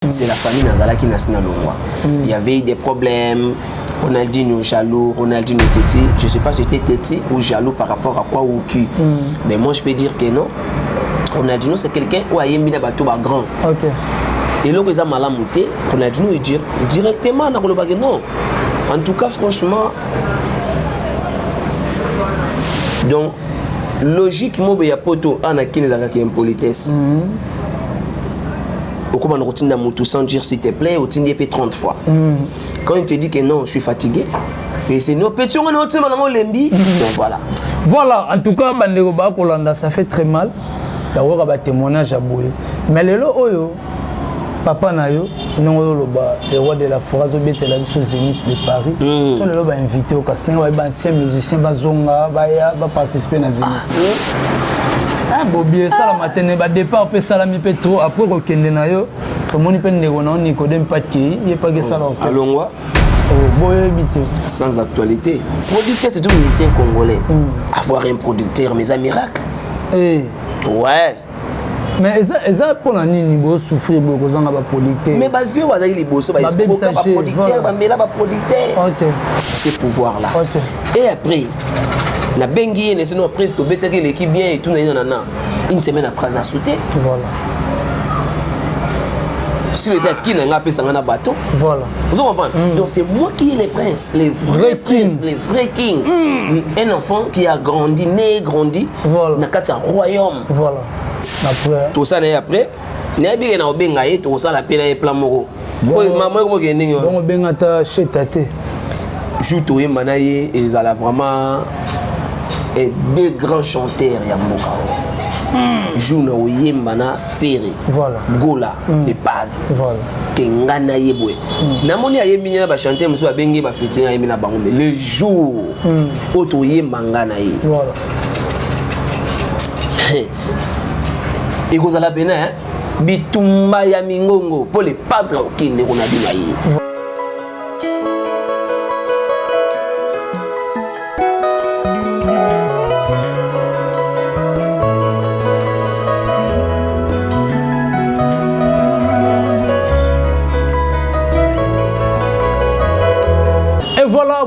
C'est la famille Nazala qui n'a pas longwa. Il y avait des problèmes. Ronaldinho jaloux, Ronaldinho téti. Je ne sais pas si j'étais téti ou jaloux par rapport à quoi ou qui. Mais moi je peux dire que non. Ronaldinho c'est quelqu'un où il y a un bateau grand. Et là, ils ont mal à monter. Ronaldinho il dit directement dans le baguette. Non. En tout cas, franchement. Donc, logiquement, il y a poto en a qui est une politesse. Pourquoi on continue à monter sans dire s'il te plaît, ou tu dis 30 fois. Quand il te dit que non, je suis fatigué, et c'est nos petits, on a donc voilà. Voilà, en tout cas, ça fait très mal d'avoir un témoignage à Boué. Mais le oyo, papa Nayo, le roi de la forêt, le Zénith de Paris, sont les loba invités au casting, ancien musicien, bazonga, va participer à Zénith. Ah, Bobie, ça la matinée, départ, on peut salami peu trop, après on kende na yo, comme on peut négoner, Nicodème Patki, il n'y a pas que ça l'orchestre. Allons-moi. Sans actualité. Producteur, c'est tout musicien congolais. Avoir un producteur, mais un miracle. Ouais. Mais ça pour la nuit, il faut souffrir beaucoup de producteur. Mais bah vieux, il est beau, il est producteur, mais là, producteur. Ce pouvoir-là. Et après. La bengi est sinon presque au bétail l'équipe bien et tout une semaine après ça sauté. Voilà. Si le gars qui n'a pas passé un bateau. Voilà. Vous comprenez? Donc c'est moi qui est les princes, les vrais princes, les vrais kings. Un enfant qui a grandi, né, grandi. Voilà. Dans un royaume. Voilà. Après. Tout ça n'est après. N'est bien na bengaye tout ça la peine est plan moro. Maman comment gagner? Bon bengata chez tate. Joue tout manaye et ça vraiment et deux grands chanteurs Yamoka. Juno Yembana Ferry. Voilà. Gola, les pads. Voilà. Kengana Yebwe. Namoni Ayemina va chanter, monsieur Abengi va fêter Ayemina Bangombe. Le jour où tu Yembangana. Voilà. Et vous allez bien, hein? Bitumba Yamingongo pour les padres qui ne connaissent pas.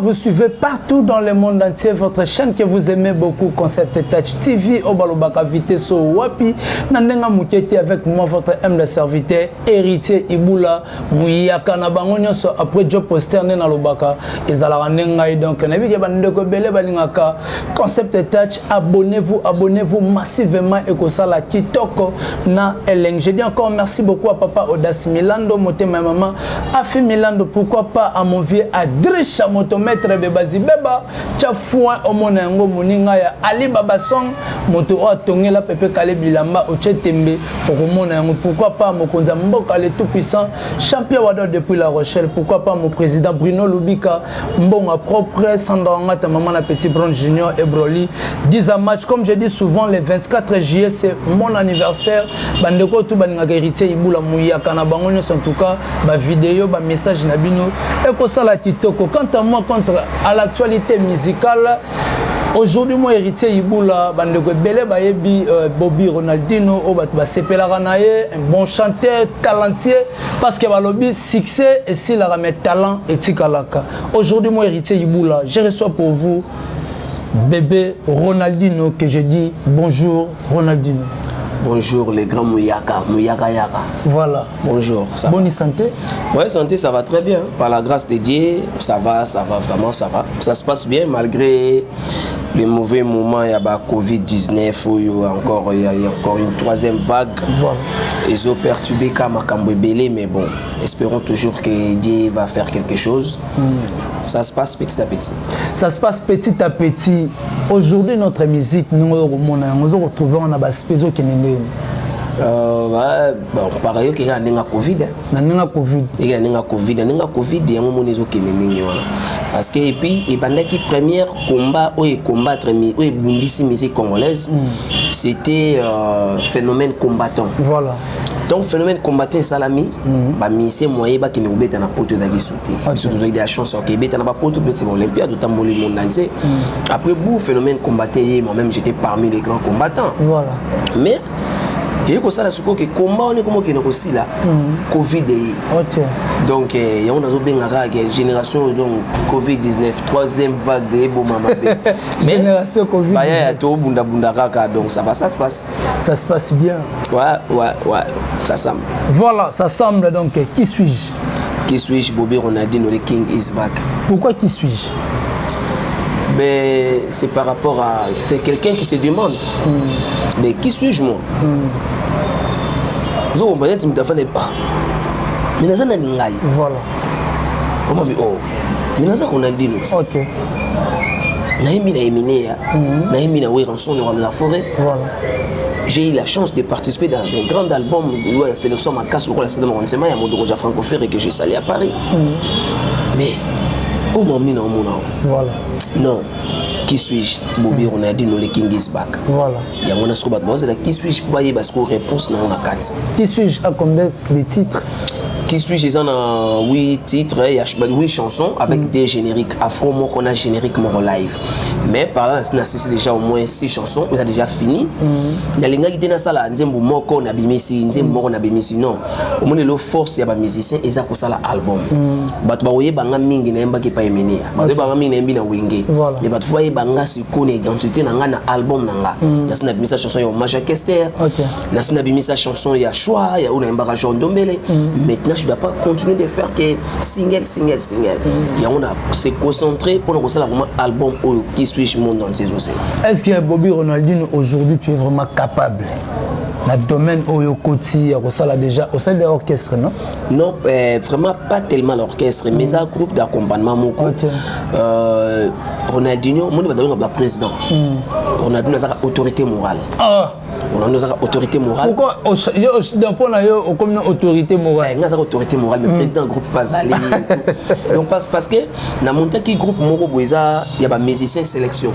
Vous suivez partout dans le monde entier votre chaîne que vous aimez beaucoup, Concept Touch TV, Obalobaka Viteso Wapi, Nandenga Mouketi avec moi, votre humble serviteur, héritier Iboula, Mouyaka Nabangonyo, après Job Poster Nena Lobaka, et Zalaranenga, donc, Naviga Bandeko Bele Balingaka, Concept Touch, abonnez-vous massivement et que ça la Kitoko na Eleng. Je dis encore merci beaucoup à papa Odas Milando, Moté ma maman, Afi Milando, pourquoi pas à mon vieux Adrisha Moto Maître Bebazi Beba, Tchafoua Omonengo Moninga ya Ali Baba Song, Moto Atongela Pepe Kale Bilamba, Ochetembe, pourquoi pas mon Konza Mboka le tout-puissant, champion Wado depuis La Rochelle, pourquoi pas mon président Bruno Lubika, Mbonga propre, Sandra ta maman la Petit Bron Junior et Broly, 10 à match, comme je dis souvent, le 24 juillet, c'est mon anniversaire, Bandeko tout Baninga héritier Iboula Mouya Kanabangonyo, en tout cas, ba vidéo, ba message Nabino, et que ça la Kitoko. Quant à moi, contre à l'actualité musicale, aujourd'hui, mon héritier Iboula, Bobby Ronaldinho, un bon chanteur, talentueux, parce que le succès et si la remet talent et tikalaka. Aujourd'hui, mon héritier Iboula, je reçois pour vous bébé Ronaldinho, que je dis bonjour Ronaldinho. Bonjour les grands Mouyaka Yaka. Voilà. Bonjour. Bonne santé? Ouais, santé, ça va très bien. Par la grâce de Dieu, ça va, vraiment, ça va. Ça se passe bien malgré les mauvais moments. Il y a Covid-19, il y a encore une troisième vague. Voilà. Ils ont perturbé Kamakambo-Belé, mais bon, espérons toujours que Dieu va faire quelque chose. Ça se passe petit à petit. Ça se passe petit à petit. Aujourd'hui, notre musique, nous retrouvons en Abaspézo qui est bon, pareil, il y a un Covid. Il y a un Covid. Parce que, et puis, il y a un premier combat où combattre la musique congolaise, c'était phénomène combattant. Voilà. Donc, phénomène combattant, salami, c'est moyen qui nous met dans la porte de la sauté. Surtout, il y a des chances qui sont dans la porte de l'Olympiade, d'autant que le monde entier. Après, phénomène combattant, moi-même, j'étais parmi les grands combattants. Voilà. Mais, Et comme ça, comment on est comme on aussi là, Covid. Donc, il y a une génération donc Covid-19, troisième vague de Ebomama. Génération Covid. Donc ça se passe. Ça se passe bien. Ouais, ça semble. Voilà, ça semble donc. Qui suis-je? Qui suis-je? Bobby Ronaldinho, le King is back. Pourquoi qui suis-je? Mais c'est par rapport à... C'est quelqu'un qui se demande. Mais qui suis-je moi? Vous comprenez? Tu me dis, mais je suis un voilà. Comment mais oh, mais je suis Ronaldinho. Ok. La forêt. Voilà. J'ai eu la chance de participer dans un grand album de la sélection Macasse, le CD Moronzema, il y a Moudoroja Francophère que j'ai salé à Paris. Mais, où m'ont mis dans mon nom? Voilà. Non. Qui suis-je? Bobby Ronaldinho, le King is back. Voilà. Il y a mon astrobat. Qui suis-je pour y avoir une réponse dans la carte? Qui suis-je à combien de titres? Qui suis-je en 8 titres, il y a 8 chansons avec des génériques afro, moi qu'on a générique mon live. Mais par là, c'est déjà au moins 6 chansons, on a déjà fini. Il y a les gars qui étaient dans ça là, on moko na bimisi, moko na bimisi non. Au moins le force il y a musiciens et ça ko ça album. Batu baoye banga mingi na emba ki pa yemenia. Batu banga mingi na embi na wenge. Mais batu foye banga si connaît identité na nga na album na nga. Na sina bimisa chanson ya Maja Kester. Na sina bimisa chanson ya Choix, ya una emba Jean Dombele. Maintenant je ne dois pas continuer de faire que single. Et on a se concentrer pour nous faire un album qui suit le monde dans ces océans. Est-ce que Bobby Ronaldinho aujourd'hui tu es vraiment capable dans le domaine où il déjà au sein de l'orchestre, non? Non, vraiment pas tellement l'orchestre, mais un groupe d'accompagnement. Ronaldinho, moi je suis président. Ronaldinho a une autorité morale. On a une autorité morale. Pourquoi d'un point de vue comme une autorité morale? Il y a une autorité morale, mais le président groupe pas allé. Donc parce que dans mon qui groupe il y a des musiciens sélection.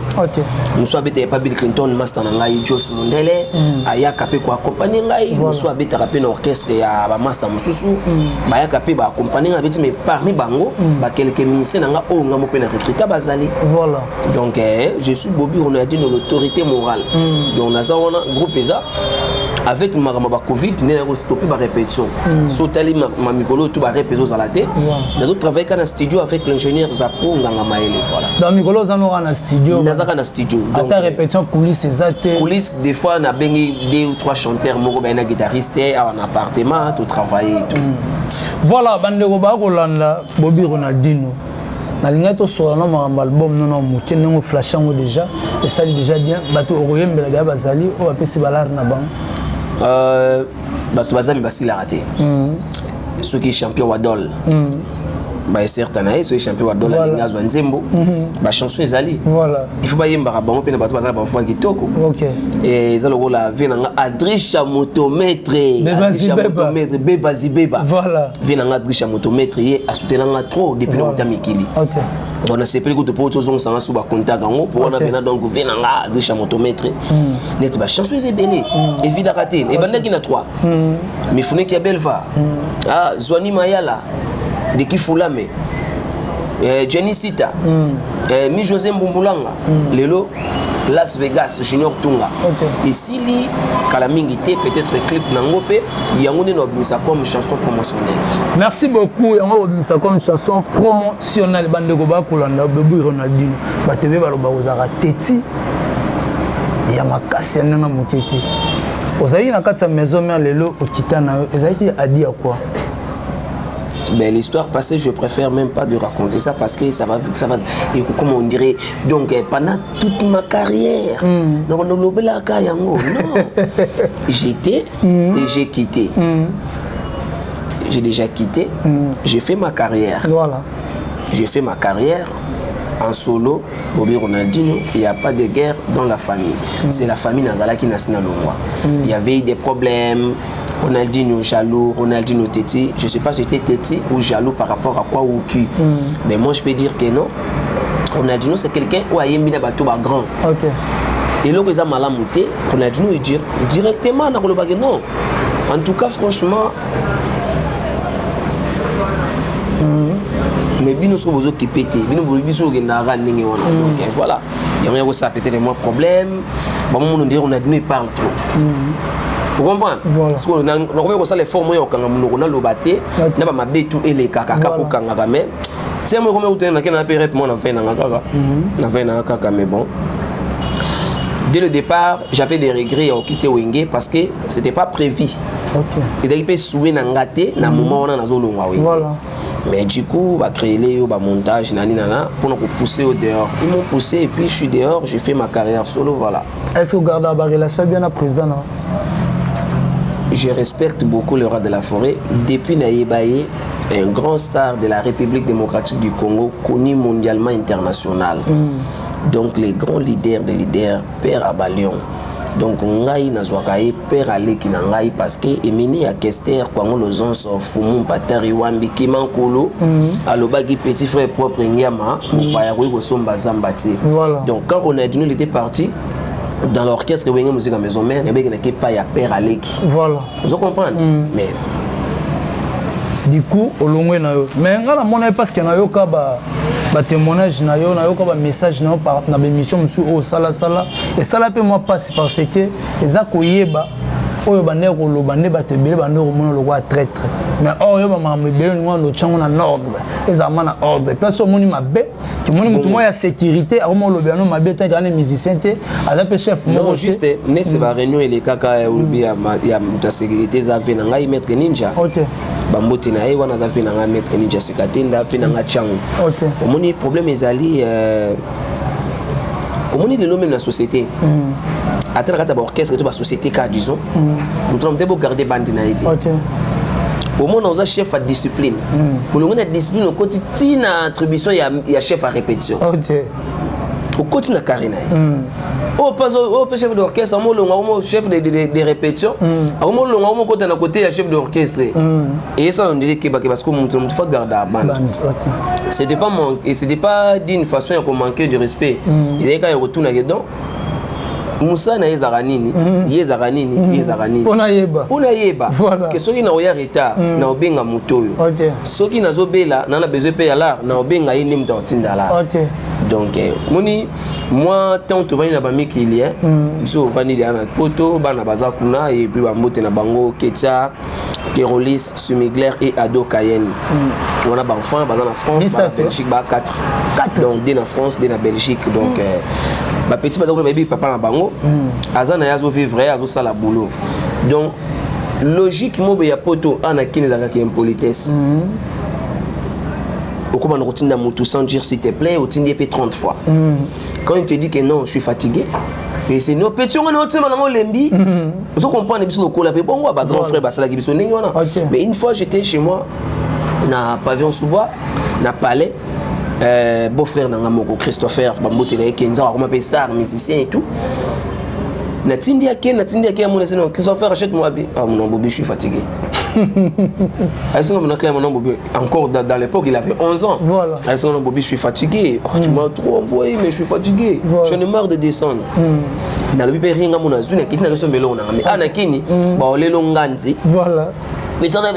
Nous sommes avec pas Bill Clinton, Master Nangai, Joss Mondele, Aya Kapé quoi accompagner ngai. Nous sommes avec un orchestre et un Master Mususu. Aya Kapé va accompagner avec mais parmi bango, quelques musiciens nanga o ngamo pe na retraité bazali. Voilà. Donc je suis Bobby Ronaldinho l'autorité morale. Donc on a un groupe avec ma Covid, nous avons stoppé la répétition. Si tu as ma micro, tu vas répéter à la tête. Nous avons travaillé dans le studio avec l'ingénieur Zapro Ngangamaele. Dans le micro, nous avons un studio. Nous avons un studio. À ta répétition, coulisses, c'est coulisses, des fois, on a 2 ou 3 chanteurs, un guitariste, un appartement, tout travailler et tout. Voilà, Bandego Bagolanda, Bobby Ronaldinho. Nalinga to sur un album non muke non flashant déjà et ça déjà bien bato okoyem belaga bazali o apesi balar na bang bato bazali basila raté ceux qui champion wadol bah certain ceux champion wadol la ligne azwa nzembo ba chanson ezali voilà il faut pas yemba bango pe na bato bazali ba fois kitoko OK et zalo la venanga adrisha motomètre beba voilà venanga adrisha motomètre ye asutenanga trop depuis longtemps mikili OK on a sepelé que pour tous on s'en sous contact pour on a bien donc venanga adrisha motomètre net ba chanson ezebele évidemment raté et bandaki na 3 mais fune ki belva Zwani Mayala de Kifulame, Jenny Sita, Mi José Mbumbulanga, Lelo, Las Vegas, Junior Tunga. Et si li Kalamingité peut-être clip Nangope, il y a une comme chanson promotionnelle. Merci beaucoup. Il y a comme chanson promotionnelle. Bande Goba Kolanda, Bobby Ronaldinho, Batebe Balobazara Teti, Yamakasi Nanga Mukeke. Vous avez une carte maison mère Lelo au Kitana. Vous avez dit à quoi? Ben, l'histoire passée, je préfère même pas de raconter ça parce que ça va, et comme on dirait, donc pendant toute ma carrière, non, j'étais et j'ai quitté. J'ai déjà quitté, j'ai fait ma carrière. Voilà. J'ai fait ma carrière en solo, Bobby Ronaldinho, il n'y a pas de guerre dans la famille. C'est la famille Nazala qui n'a pas il y avait des problèmes. Ronaldinho jaloux, Ronaldinho téti. Je ne sais pas si j'étais téti ou jaloux par rapport à quoi ou qui. Mais moi je peux dire que non. Ronaldinho c'est quelqu'un où il y a un bateau grand. Et là, ils ont mal à monter. Ronaldinho il dit directement dans le baguette non. En tout cas, franchement, mais bien nous sommes occupés. Bien nous sommes occupés. Donc voilà. Il y a ça peut-être moins problème. Bon, on dit Ronaldinho il parle trop. Vous comprenez? Parce que on a ça les formes au Kangamuno, on a le bâté, on a ma bétu et les caca pour Kangame. C'est moi comme on a qu'un appel moi on a fait un caca, on a fait un caca mais bon. Dès le départ, j'avais des regrets à quitter Wenge parce que c'était pas prévu. Et d'ailleurs, il souhaiter n'angaté na moment on a zolo Wenge. Voilà. Mais du coup, on va créer les montage pour nous pousser au dehors. Ils m'ont poussé et puis je suis dehors, j'ai fait ma carrière solo, voilà. Est-ce que vous gardez la relation bien à président? Je respecte beaucoup le roi de la forêt. Depuis Naïbaye, un grand star de la République démocratique du Congo, connu mondialement international. Donc les grands leaders des leaders, Père Abalion. Donc ngai nazwakaye Père Aleki na ngai parce que Emini a Kester Kwango Lozonso Fumu Patari Wambi Kimankolo alobaki petit frère propre Nyama Mupaya Wego Somba Zambati. Donc quand on a dit il était parti dans l'orchestre Wenge Musique à Maison Mère, il n'y avait pas ya Père Aleki. Voilà. Vous comprenez? Mais du coup au long na yo mais ngala mona parce que na yo ka ba témoignage na yo ka message na par na émission monsieur au sala et sala pe moi passe parce que eza koyeba oyo bande ko lo bande batebele bande ko mona lo kwa traître mais oyo ba mamebele ngo no chango na ordre eza mana ordre place moni mabe ki moni mutu mo ya sécurité a mo lo biano mabe ta jane musicien te ala pe chef mo juste net se va réunion et les kaka ubi ya ta sécurité za vena ngai maître ninja. OK. Bambote na wana za vena ngai maître ninja sekatenda pe na chango. OK. Moni problème ezali comment on est le même la société. À tel cas orchestre et toute la société car disons nous sommes beau garder bandinalité. OK. Pour moi on a chef à discipline. Pour nous on a discipline au quotidien na attribution il y a chef à répétition. OK. Au quotidien na carré na. Au chef d'orchestre au chef de répétition au côté à côté il y a chef d'orchestre et ça on dirait que parce que mon faut garder la bande. C'était pas et c'était pas d'une façon à manquer de respect. Il y a quand il retourne dedans Moussa na yezaranini yezaranini pona yeba que soki na oya retard na obenga mutoyo soki na zobela na besoin payer là na obenga yini mtatinda là. Donc moi tant tu vas na ba mikili so vani ya na poto bana bazakuna et puis ba mbote na bango Ketcha Kerolis Sumigler et Ado Cayenne. On a ba enfant ba na France ba Belgique ba 4 donc dès na France dès na Belgique donc ba petit bazako baby papa na bango azana yazo vivre azo sala boulot. Donc logiquement ya poto ana kini zaka ki impolitesse. Pourquoi on continue à monter sans dire s'il te plaît, ou tindi épée 30 fois. Quand il te dit que non, je suis fatigué, et c'est nos petits, on a notre lembi. Vous comprenez, grand frère, mais une fois j'étais chez moi, na pavillon sous bois, na palais, beau-frère Nangamoko, Christopher, Bambote, Kenza, on m'appelle star, musicien et tout. Natindi Ake, mon enseignant, Christopher, achète-moi, ah mon bobi, je suis fatigué. Encore dans l'époque, il avait 11 ans. Voilà. Je suis fatigué. Oh, tu m'as trop envoyé, mais je suis fatigué. Voilà. J'en ai marre de descendre. Voilà.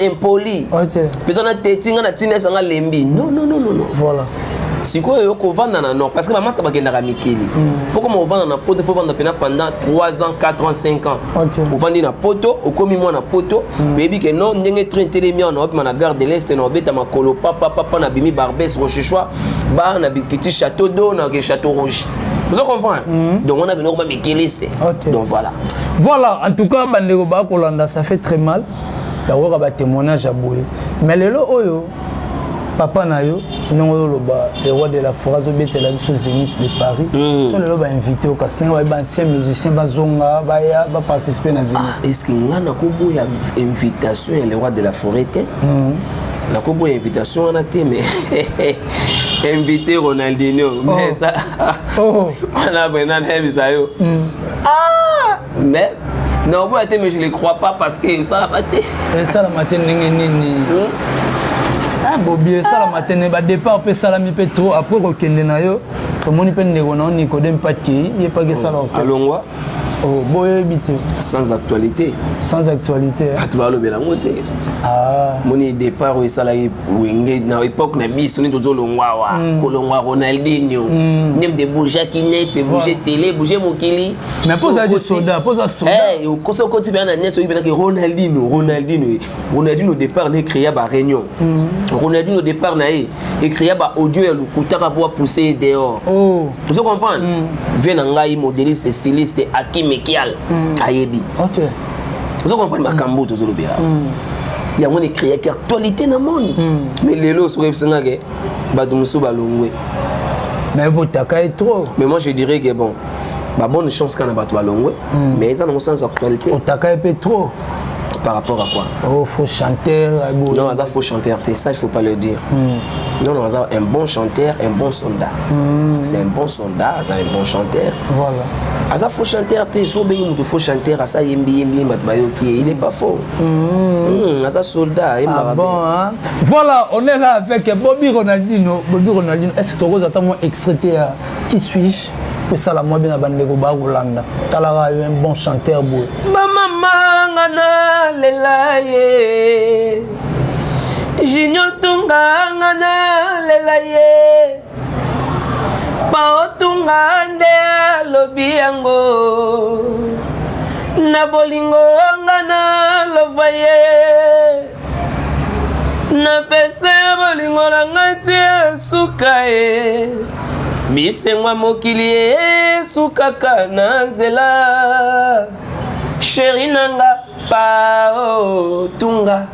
Impoli. Non. Voilà. Si quoi yoko vendre non parce que ma master va gagner à Mikeli. Pourquoi on vend na poto faut vendre pendant 3 ans, 4 ans, 5 ans. On vend na poto, au commis moi na poto, baby que non ndenge train télémi on op na gare de l'Est na obeta makolo papa na bimi Barbès Rochechouart, ba na petit château d'eau na château rouge. Vous comprenez? Donc on a besoin de Mikeli. Donc voilà. Voilà, en tout cas bandeko ba kolanda ça fait très mal. D'avoir ba témoignage à boye. Mais le oyo papa nayo non le roi de la forêt obetela biso Zénith de Paris so le ba invité au casting ba ancien musicien bazonga ba participer na Zénith. Est-ce que ngana kobo ya invitation le roi de la forêt la kobo invitation on a té mais invité Ronaldinho mais ça on a Bernard Hebisayo mais non vous mais je ne le crois pas parce que ça la maté et ça la maté nini ah bobier ça la matin ba départ pe salami pe trop après ko kende na yo to moni pe ndeko na Nicodème Patki il pas que ça là alongwa Oh, boy, bité. Sans actualité. Sans actualité. Tu vas le bien Ah. Mon départ où ça là dans l'époque na biso ni tozo longwa kolongwa Ronaldinho nem de bouger qui net c'est bouger télé bouger mokili mais pose à des soldats pose à soldats eh ko so ko ti bien na net so bien que Ronaldinho au départ né créé ba réunion Ronaldinho au départ na et créé ba audio ya lukutaka pour pousser dehors oh tu comprends vient na ngai modéliste styliste Hakim Mekial ayebi OK tu comprends makambo tozo lo bien il y a mon écrit qui actualité dans le monde mais les lots sur Epsengage badumuso balongwe mais vous t'as trop mais moi je dirais que bon bah bonne chance quand on va balongwe mais ça dans le sens actualité t'as peu trop par rapport à quoi oh faux chanteur non ça faut chanteur ça il faut pas le dire non non ça un bon chanteur un bon soldat c'est un bon soldat c'est un bon chanteur voilà ça faut chanteur t'es so bien il faut chanteur ça yembi il est pas faux ça soldat ah bon hein? Voilà on est là avec Bobby Ronaldinho est-ce que tu as un extrait qui suis-je que ça la moi bien bandeko ba Rolanda talara un bon chanteur beau maman ngana lelaye Jinyo tunga ngana lelaye Paotunga nde lobi yango na bolingo ngana lovaye na pese bolingo na ngati sukae misengwa mokili sukaka na nzela sheri nanga paotunga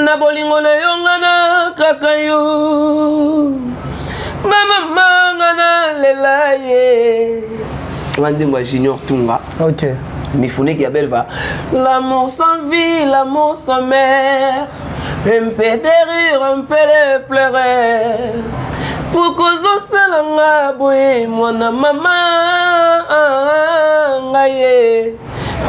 na bolingo na yo ngana kaka yo mama mangana lelaye Wandingwa Junior Tunga. OK. Mifune Gabel va. L'amour sans vie, l'amour sans mère. Un peu de rire, un peu de pleurer. Pour cause de la boue, mon maman.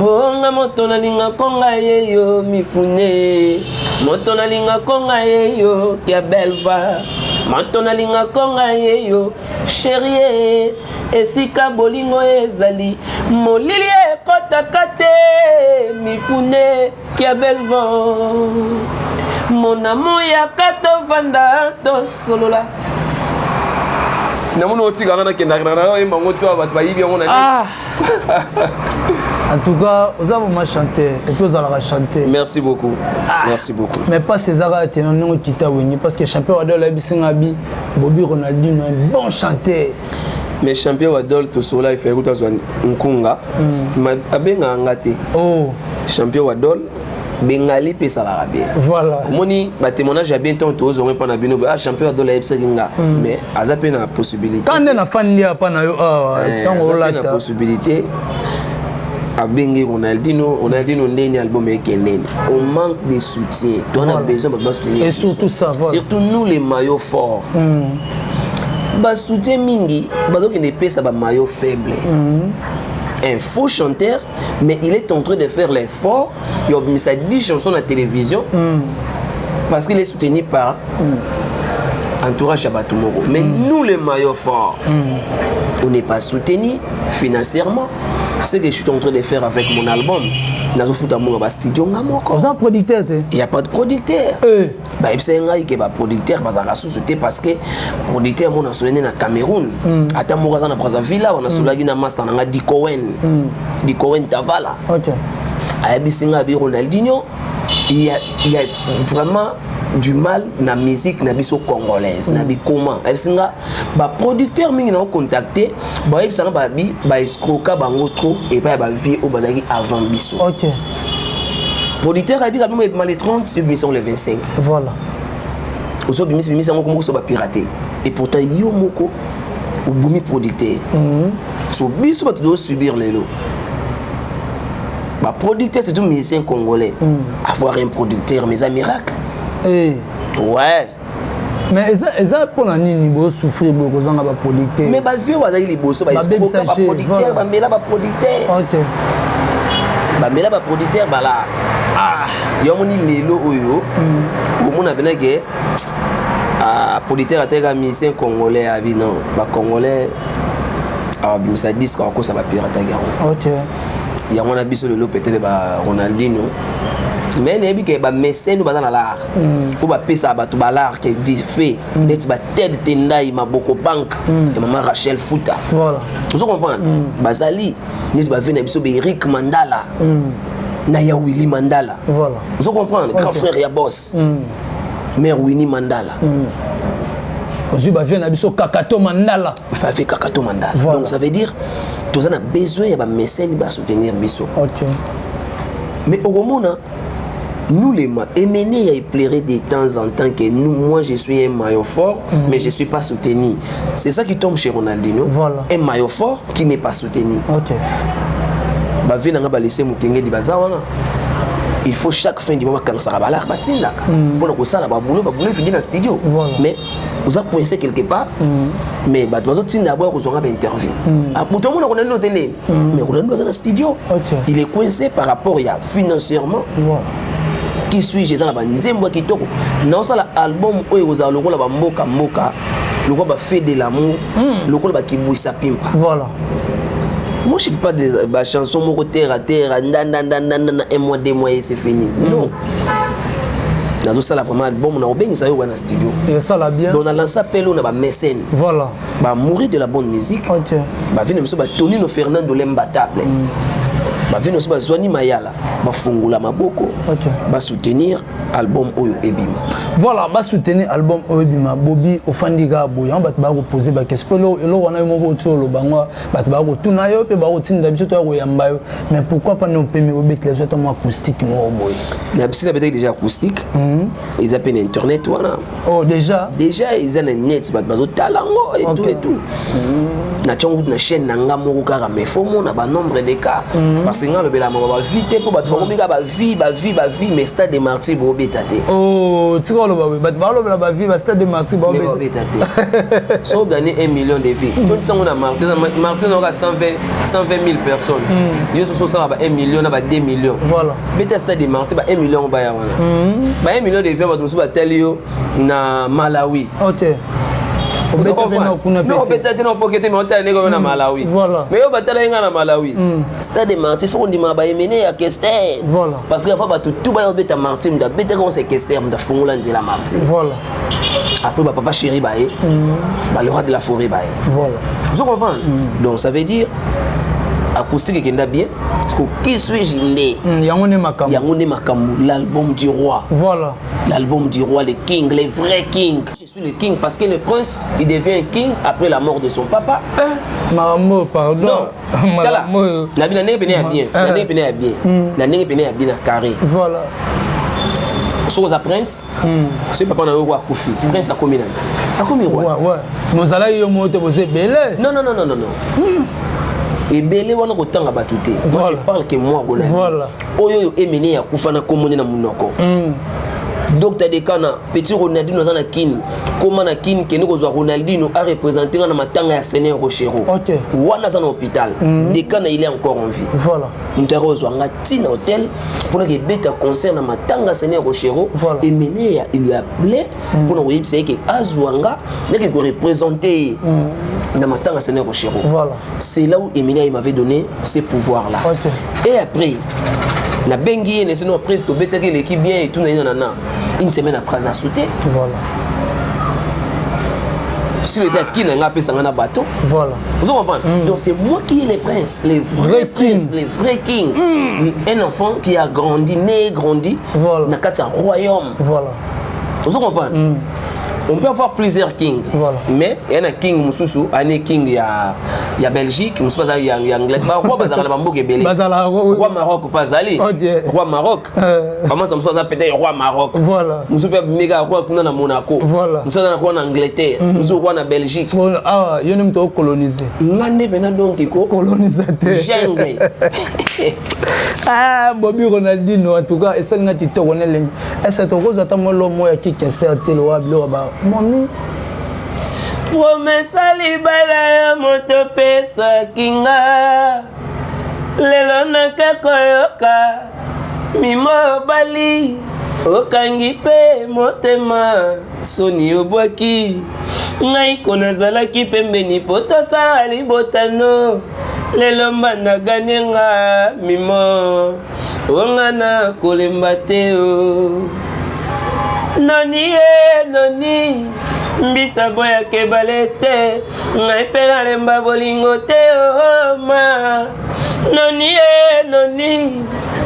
Oh, nga motona linga konga ye yo mifune. Motona linga konga ye yo Gabel va. Motona linga konga ye yo chérie. Esika bolingo ezali molili ekotakate mifune kia bel vent mon amour ya kato vanda to solola namuno otika ngana kendakana na yo mbango to abatu bayibi ngona en tout cas vous avez mal chanté et puis vous allez chanter merci beaucoup merci beaucoup mais pas César tenant non kita wini parce que champion wa la bisingabi Bobby Ronaldinho un bon chanteur. Mais champion Wadol to sola il fait route à Nkunga ma abenga ngate oh champion Wadol bengali pe salarabe voilà moni ba témoignage bien tant to zo pas na bino ah champion Wadol la epsenga mais azape na possibilité quand on a fandi apa na yo tango la ta possibilité abengi Ronaldinho ndeni album ekendeni on manque de soutien on a besoin de soutenir et surtout ça voilà. Surtout nous les maillots forts bah soutien mingi bah donc il ne pèse pas maillot faible un faux chanteur mais il est en train de faire l'effort il a mis ça 10 chansons à la télévision parce qu'il est soutenu par entourage à Batumoro mais nous les maillots forts on n'est pas soutenu financièrement c'est ce que je suis en train de faire avec mon album. Nazo futa mo ba studio ngamoko. Vous êtes producteur il y a pas de producteur. Bah c'est un gars qui producteur parce que société parce que producteur mon nasolé na Cameroun. Ata mo na Brazzaville on a solagi na master na Dikowen. Dikowen Tavala. OK. Ayabisinga bi Ronaldinho il y a vraiment du mal na musique na biso congolaise na bi comment ayabisinga ba producteur mingi na contacter ba ayabisinga ba bi ba escroquer bango trop et pas ba vie au badaki avant biso. OK. Producteur abi quand même les 30 submission les 25. Voilà. Oso bi mission ngoko so ba pirater et pourtant yo moko ou bumi producteur. So biso ba to subir les lots. Bah producteur c'est tout musicien congolais. Avoir un producteur mais un miracle. Ouais. Mais ça pour la nini bo souffrir beaucoup ça ba producteur. Mais bah vieux bazali les bosso ba producteur ba mela ba producteur. OK. Ba mela ba producteur ba là. Yo moni lelo oyo. Au monde avait que producteur ateka musicien congolais abi non ba congolais Ah, ça dit que ça va pirate garou. OK. Il y a un abisso de l'eau peut-être Ronaldinho. Mais il y a des mécènes qui sont dans l'art. Pour payer ça, l'art qui est fait. Il y a des têtes de Tendai, beaucoup de banques. Et maman Rachel Fouta. Voilà. Vous comprenez? Bazali, il y a des Eric Mandala. Naya Willy Mandala. Voilà. Vous comprenez? Grand frère et boss. Mère Winnie Mandala. Aujourd'hui, il y a des Kakato Mandala. Il Kakato Mandala. Voilà. Donc ça veut dire que nous avons besoin de mécènes qui soutenir Bisso. OK. Mais au moment nous les Emené il plairait de temps en temps que moi je suis un maillot fort, mais je ne suis pas soutenu. C'est ça qui tombe chez Ronaldinho. Voilà. Un maillot fort qui n'est pas soutenu. OK. Il faut chaque fin du mois quand ça va là, pour que ça va boulot finir dans le studio. Voilà. Mais vous avez coincé quelque part, mais vous avez d'abord vous aurez interview. Pour tout le monde on a noté, mais on a dans le studio. Il est coincé par rapport à financièrement. Voilà. Qui suis-je dans la nzembo qui toko non ça l'album où vous avez le rôle mboka le rôle fait de l'amour le rôle qui bouissa pimpa. Voilà. Moi je ne fais pas des chansons mon terre à terre un mois 2 mois et c'est fini. Non. Dans ça là vraiment album on a bien ça au studio. Et ça là bien. Donc on a lancé appel on a mécène. Voilà. Bah mourir de la bonne musique. OK. Bah venir monsieur Tonino Fernando l'imbattable. Bah venir monsieur Zwani Mayala. Bah fungula maboko. OK. Bah soutenir album Oyo Ebima. Voilà, bah soutenir album Oyo Ebima. Bobby Ofandiga Boyan ba ba poser ba question lo wana mo boto lo bangwa ba ba ko tuna yo pe ba ko tinda biso to ko yamba yo. Mais pourquoi pas nous permettre au bec les autres acoustique mo boy. La piscine peut-être déjà acoustique. Ils appellent internet voilà. Oh déjà ils ont net ba bazo talango et tout et tout. Na tchongu na chaîne na ngamo kaka mais faut mon ba nombre de cas parce que ngalo bela mo ba vite pour ba to ko bika ba vie mais stade de martyr bo betate. Oh tiko lo ba we ba lo bela ba vie ba stade de martyr bo betate. So gagner 1 million de vies. Tout ça on a martyr on a 120 000 personnes. Yo so ça ba 1 million na ba 2 millions. Voilà. Beta stade de martyr ba 1 million ba ya wana. Ba 1 million de vies ba to ba tel yo na Malawi. OK. Non, peut-être non, parce que tu es en Malawi. Voilà. Mais tu es en Malawi. Stade de Martin, il faut qu'on dise que à Kester. Voilà. Parce qu'il faut que tout le monde soit Martin, tu as besoin de Kester, tu as besoin la Martin. Voilà. Après, papa chéri, le roi de la forêt. Voilà. Vous comprenez? Donc, ça veut dire acoustique qui est bien. Parce que qui suis-je? L'album du roi. Voilà. L'album du roi, le king, le vrai king. Je suis le king parce que le prince, il devient king après la mort de son papa. Maman, pardon. Non. La vie n'est pas bien. La vie n'est pas bien. La vie n'est pas bien carré. Voilà. Chose à prince, ce papa n'a pas roi Koufi. Prince a commis là. A commis roi. Ouais. Nous allons y monter vous belé. Non. Et belé wana ko tanga batute. Moi je parle que moi Ronaldinho. Voilà. Oyo emene ya kufana komone na munoko. Docteur Dekana, petit Ronaldinho dans la kin. Comment na kin que nous Ronaldinho a représenté dans matanga ya Seigneur Rochero. OK. Wana dans l'hôpital. Dekana il est encore en vie. Voilà. Nous avons un hôtel pour que beta concert na matanga Seigneur Rochero et mené il lui a appelé pour nous dire que Azwanga n'est que représenter na matanga Seigneur Rochero. Voilà. C'est là où Emina il m'avait donné ces pouvoirs là. OK. Et après la bengi et sinon presque beta que l'équipe bien et tout nanana. Une semaine après ça sauté. Voilà. Si le gars qui n'a pas ça bateau. Voilà. Vous comprenez? Donc c'est moi qui est le prince, les vrais princes, les vrais kings. Un enfant qui a grandi, né, grandi voilà. Dans un royaume. Voilà. Vous comprenez? On peut avoir plusieurs kings, voilà. Mais il y a un king Moussoussou, un king il y a Belgique, il y a Angleterre, roi Bazala Bambo qui est belé. Roi Maroc pas allé. Roi Maroc. Comment ça me soit peut-être roi Maroc. Voilà. Nous sommes méga roi qu'on a à Monaco. Voilà. Nous sommes roi en Angleterre. Nous sommes roi en Belgique. Ah, il y a même colonisé. Ngande bena donc iko colonisateur. Jungle. Ah, Bobby Ronaldinho en tout cas, et ça n'a pas été honnête. Et c'est au cause de moi l'homme qui est à télé Mami. Promesse libala moto pesa kinga. Lelo nakakoyoka. Mimo bali. Okangi pe motema. Soni obwaki. ngai konazalaki pembeni po tosala libotano lelo mbanda ganyenga mimo ongana kolemba te o noni noni mbisa boya kebale te ngai pe nalemba bolingo te o ma noni noni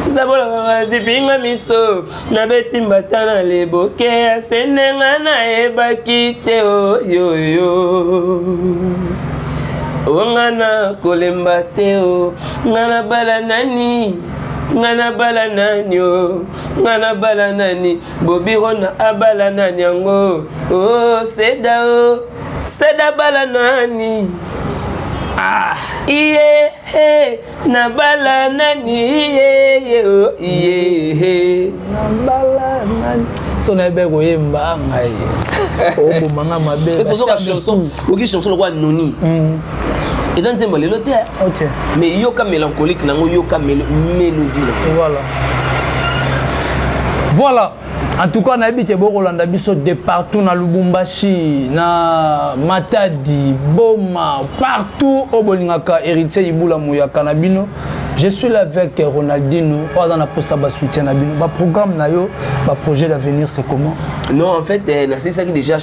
zabola wazipinga miso na beti mbata na leboke asenenga na ebaki te o yoyo ongana kolemba te o ngana bala nani ngana bala nani o ngana bala nani bobiro na abala nani yango o seda bala nani iye na bala nani iye na bala nani so na ebe koyemba ngai o bomanga mabe oki chanson kwa noni et dans un le loté OK mais yoka mélancolique nango yoka mélodie voilà en tout cas na ebike bokolanda biso de partout na Lubumbashi na Matadi Boma partout au bolingaka héritier Ibula Mouyaka na bino. Je suis là avec Ronaldinho. On a pour ça soutien na bino. Ba programme na yo, ba projet d'avenir c'est comment? Non en fait c'est ça qui déjà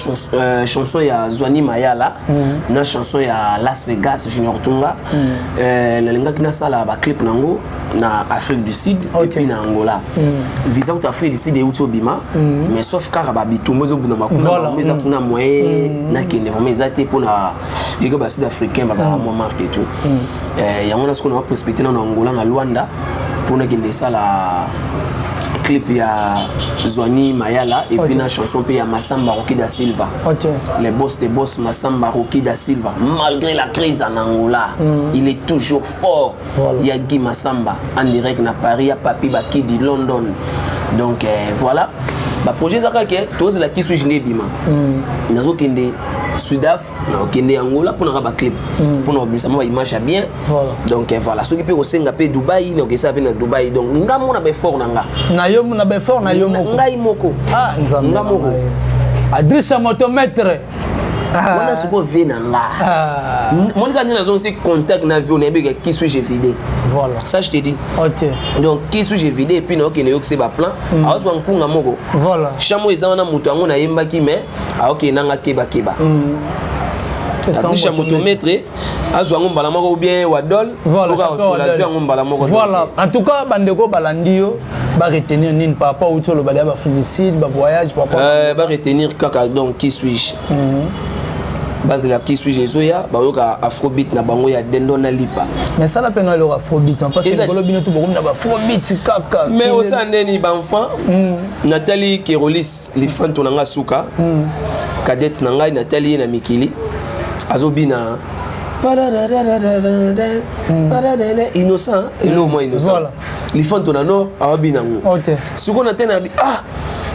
chanson ya Zwani Mayala, na chanson ya Las Vegas Junior Tunga. Na lenga kina sala ba clip nango na Afrique du Sud et puis na Angola. Visa out Afrique du Sud et Utobima. Mais sauf car ba bitumbo zo buna makuna mais ça kuna moyen na kende vraiment ezate pour na yego ba sud africain ba za mo marque et tout. Ya mona ce qu'on a prospecté na Angola na Luanda pour na kende sala clip ya Zwani Mayala et puis na chanson puis ya Massamba Rocky da Silva. Les boss des boss Massamba Rocky da Silva malgré la crise en Angola, il est toujours fort. Il y a Guy Massamba en direct na Paris, à Papi Baki di London. Donc voilà. Ba projet zaka ke tous la qui suis bima. Nazo kende Sudaf, na kende Angola pour na ba clip. Pour na bisa ma image bien. Donc voilà, ceux qui peut osenga pe Dubaï, na okesa pe na Dubaï. Donc ngamo na be fort nanga. Na yo na be fort na yo moko. Ngai moko. Ah, ngamo. Adrissa motomètre. Voilà ce qu'on vient là. Mon gars, nous avons aussi contact na vie on est qui suis-je vidé. Voilà. Ça je te dis. OK. Donc qui suis-je vidé et puis nous qui c'est ba plan. Alors soit un coup ngamoko. Voilà. Chamo ezana mutu ngo na yemba ki mais OK nanga keba. Adrissa motomètre azwa ngombala moko ou bien wadol. Voilà. Voilà. En tout cas bandeko balandio ba retenir nini par rapport au tolo ba fungicide ba voyage par rapport ba retenir kaka donc qui suis-je. Base la qui suis Jézoya ba yoka afrobeat na bango ya dendo na lipa mais ça la peine le afrobeat parce que ngolo bino tout beaucoup na ba afrobeat kaka mais au sandeni ba enfant Nathalie Kerolis lifanto nanga suka cadette nanga Nathalie na mikili azobina innocent et le moins innocent lifanto na nord azobina ngo OK suko na tena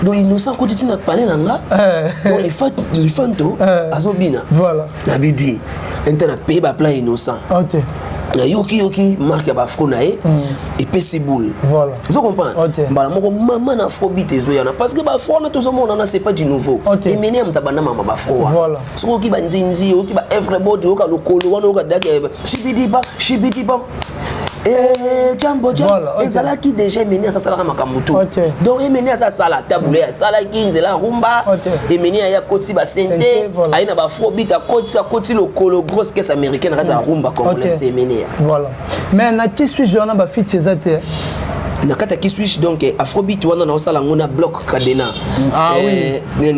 donc innocent ko titi na parler nanga donc les fanto azobina voilà na bidi intena payer ba plan innocent OK na yoki marque ba afro na et puis c'est boule voilà vous comprenez mbala moko maman na afrobeat ezoyana parce que ba afro na tout monde na c'est pas du nouveau et mené mtabana mama ba afro voilà so ki ba nzinzi ki ba everybody oka lokolo wana oka daga shibidi ba jambo ezala qui déjà mené ça sala makamutu donc mené ça sala tabule ya sala ki nzela rumba et mené ya koti ba sente aina ba afrobeat a koti lokolo grosse caisse américaine rata rumba congolais c'est mené voilà mais na qui suis je na ba fit ces até na kata qui suis donc afrobeat wana na osala ngona bloc cadena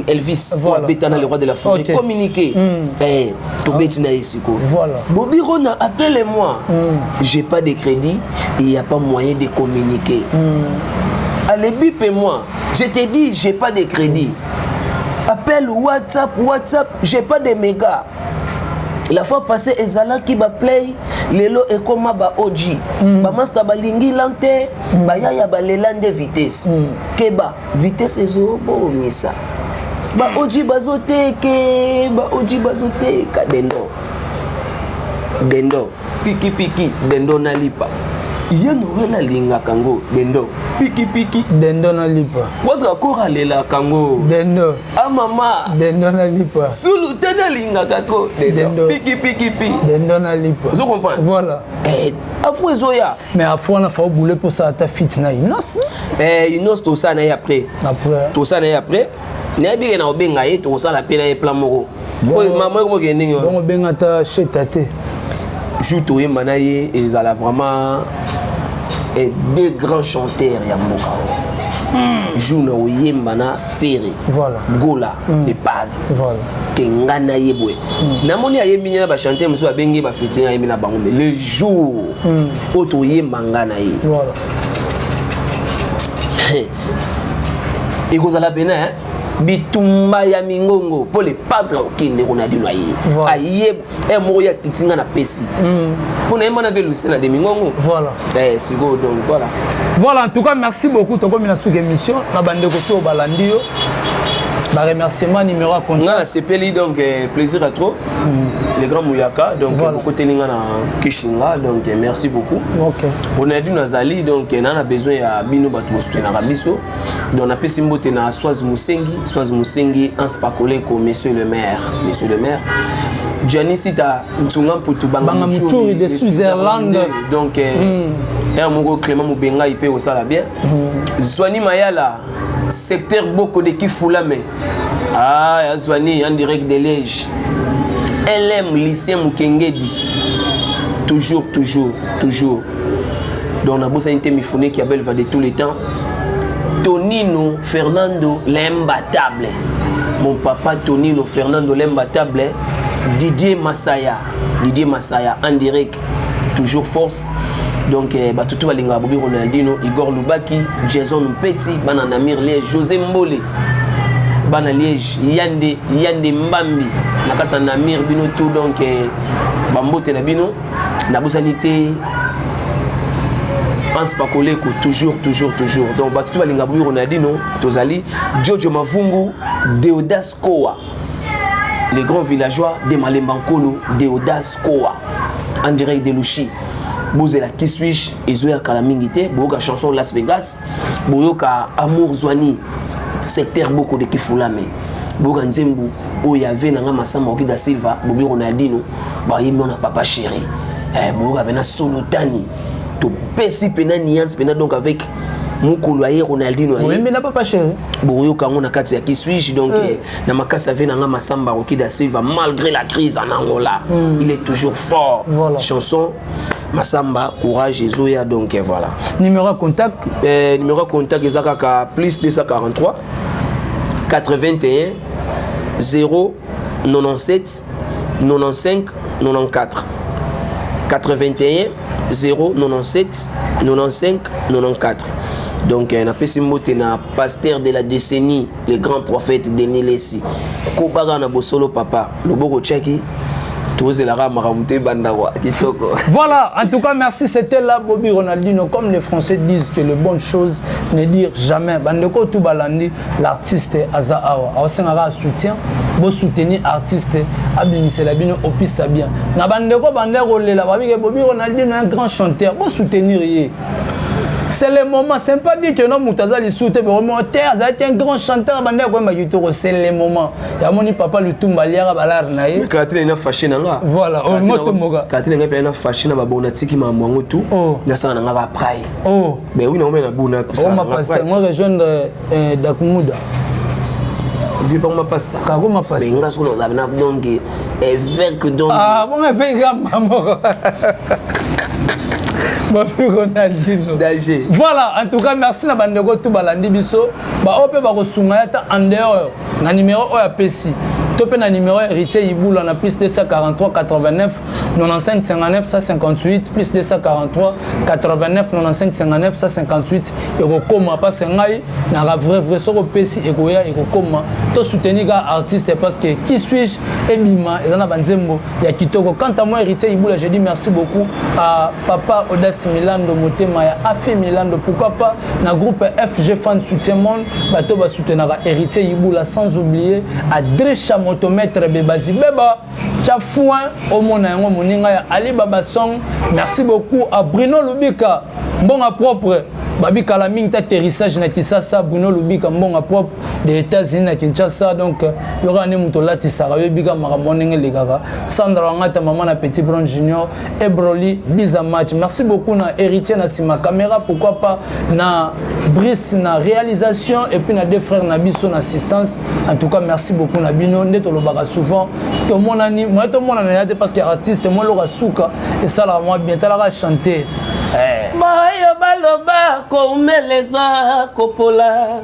Elvis voilà betana le roi de la forêt communiquer to betina isiko voilà Bobby Rona appelez-moi j'ai pas de crédit il y a pas moyen de communiquer allez bipez-moi je te dis j'ai pas de crédit appelle WhatsApp j'ai pas de mégas. La fois passée ezala ki ba play lelo ekoma ba OG ba master balingi lante ba yaya ba lelande vitesse keba vitesse ezo bo misa ba OG bazoteke dendo piki dendo na lipa ya Noël alinga kango dendo piki piki dendo na lipa wadra kora lela kango dendo ah mama dendo na lipa sulu tena linga katro dendo piki piki piki dendo na lipa vous comprenez voilà afro zoya mais afro on a fait bouler pour ça ta fit na inos inos to ça na après to ça na après na bi na obenga ye to ça la pena e plan moko maman ko ke ndingo bon benga ta chetate joue to yemba na ye ezala vraiment deux grands chanteurs ya mboka joue na oyemba na Ferré voilà Gola le pad voilà kenga na yebwe namoni ayembi na ba chanteur muso babengi ba featuring ayembi na bango mais le jour auto yemba ngana ye voilà ekozala pena bitumba ya mingongo pour les padres okende kona dino aye aye moko ya kitinga na pesi pour na mona velu sena de mingongo voilà c'est go donc voilà voilà en tout cas merci beaucoup to comme na sous émission na bande ko to balandi yo ba remerciement numéro à compte ngana sepeli donc plaisir à trop les grands Mouyaka donc beaucoup teninga na Kishinga donc merci beaucoup OK on a dit nazali donc on a besoin ya bino batu soutenir na biso donc on a pesi mbote na Swaz Musengi en spakole ko monsieur le maire Gianni Sita Ntunga Mputu Banga Muturi de Switzerland donc mon Clément Mubenga il peut aussi la bien Zwani Mayala secteur beaucoup de Kifulame Zwani en direct de Liège LM lycée Mukengedi toujours donc on a besoin de Mifune qui a belle va de tous les temps Tonino Fernando l'imbattable mon papa Tonino Fernando l'imbattable Didier Massaya en direct toujours force donc batutu balinga Bobi Ronaldinho Igor Lubaki Jason Mpeti bana Namir Liège José Mbole bana Liège Yande Mbambi nakata Namir bino tout donc bambote na bino na bosanité pense pas coller ko toujours donc batutu balinga Bobi Ronaldinho tozali Jojo Mavungu Deodas Koa les grands villageois de Malembankolo Deodas Koa en direct de Luchi Bozela qui suis Ezoya Kalamingite Boyoka chanson Las Vegas Boyoka Amour Zwani secteur beaucoup de Kifulame Boyoka Nzembu Oyave Nanga Masamba Okida Silva Bobi Ronaldinho Bayemi on a papa chéri Boyoka Vena Solotani to pesi pena niance pena donc avec Mukulu aye Ronaldinho aye oui mais n'a pas chéri Boyoka ngona kati ya Kiswich donc na makasa Vena Nanga Masamba Okida Silva malgré la crise en Angola il est toujours fort voilà. Chanson Masamba, courage et Zoya, donc voilà. Numéro de contact numéro de contact, c'est plus 243 81 0 97 95 94 81 0 97 95 94. Donc, on a fait na pasteur de la décennie, le grand prophète Denis Lessi. Kobaga na bosolo papa, le boko tchaki. Voilà, en tout cas, merci. C'était là Bobi Ronaldinho. Comme les Français disent que les bonnes choses ne dirent jamais. Bandeko Toubalandi, l'artiste Azaawa. Alors, soutien, vous soutenir l'artiste Abinise Labino Opis Sabien. Na Bandeko Bandeko Lela, Bobi Ronaldinho est un grand chanteur. Vous soutenir. C'est le moment, c'est pas dit que non, Moutaza les soute, mais au moins, c'est un grand chanteur, c'est le moment. Il y a mon papa le Tumbaliara Balar Naï. Mais Catherine est fâchée, nanga. Voilà, au moto moga. Catherine est fâchée, nanga bonatiki ma mwango tout. Oh. Nasa nanga prai. Oh. Mais oui, non, mais na bouna. Oh, ma pasteur, moi rejoindre Dakumuda. Viens pas ma pasteur. Kako ma pasteur. Mais ngas nous avons donc évêque donc. Ah, bon, évêque maman. Bobi Ronaldinho. Voilà, en tout cas, merci na bandeko tout balandi biso. Ba ope ba ko sunga ta en dehors na numéro o ya PC. Topé na numéro héritier Iboula na plus 243 89 95 59 158 plus 243 89 95 59 158 et koma parce que ngai na vrai so ko PC et koya et koma to soutenir ga artiste parce que qui suis-je et bima et na banzembo ya kitoko. Quant à moi héritier Iboula, je dis merci beaucoup à papa Odas Milando Motema ya Afi Milando, pourquoi pas na groupe FG Fan Soutien Monde bato ba soutenir héritier Iboula, sans oublier à Dresha motomètre bebazi beba Tchafouin au monango moninga ya Ali Baba Song. Merci beaucoup à Bruno Lubika mbonga propre babi kalaming atterrissage na Kinshasa. Bruno Lubika mbonga propre des États-Unis na Kinshasa. Donc il y aura un mutolati sarayo bika maramonenge legaka Sandra Ngata maman na Petit Brown Junior et Broly bisa match. Merci beaucoup na héritier na sima caméra, pourquoi pas na Brice na réalisation et puis na deux frères na biso na assistance. En tout cas merci beaucoup na bino ndeto lobaka souvent tout le monde ani moi tout le monde na parce que artiste moi lo suka et ça la moi bien tala chanter Boyo baloba ko umeleza kopola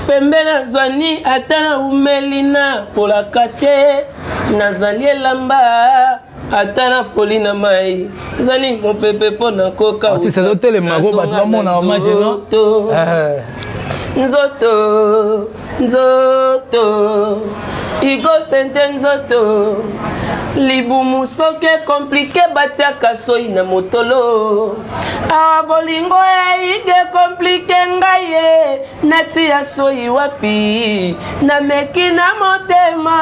pembena zwani atana umelina pola kate nazali elamba atana polina mai zani mon pepe pona koka artiste l'hôtel mago batwa mona maje no nzoto nzoto Igo sente nzoto libumu soke compliqué batia kasoi na motolo awa bolingo ige compliqué ngaye nati ya soi wapi na meki na motema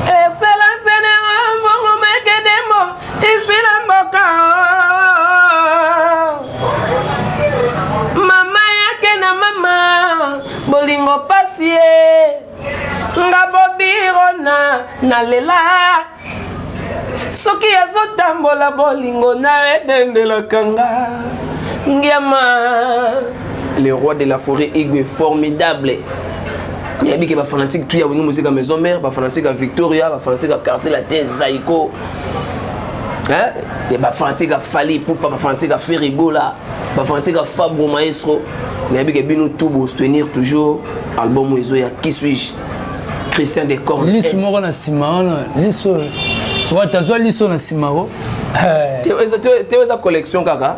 excellence ne mbongo meke demo isi na mboka mama yake na mama bolingo pasie nga bobirona na lela soki azotambola bolingo na edendelaka nga ngiama le roi de la forêt Igo est formidable. Il y a fanatique qui a une musique à maison mère, fanatique à Victoria, fanatique à quartier latin Zaiko. Il y a fanatique à Fali Poupa, fanatique à Ferigola, fanatique à Fabro Maestro. Il y a bino tout soutenir toujours album où il y a Qui suis-je Christian Descordes. Liso moko na simana, liso. Ouais, t'as liso na simaro. Tu as collection kaka.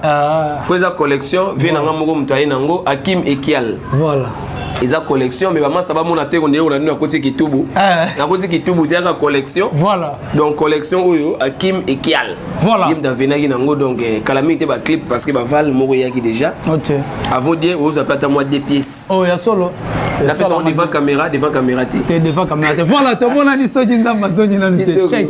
Tu as collection, vient na moko mutayi nango Hakim Ekial. Voilà. Ils ont collection mais maman ça va mon attaque on est on a côté Kitubu. Na côté Kitubu tu as collection. Voilà. Donc collection oyo Hakim Ekial. Voilà. Yim dans venagi nango donc calamité ba clip parce que ba val moko yaki déjà. OK. Avant dire aux appâts moi des pièces. Oh ya solo. La personne devant caméra T. Devant caméra. Voilà, tout le monde a dit ça, Jinza Mazoni, check.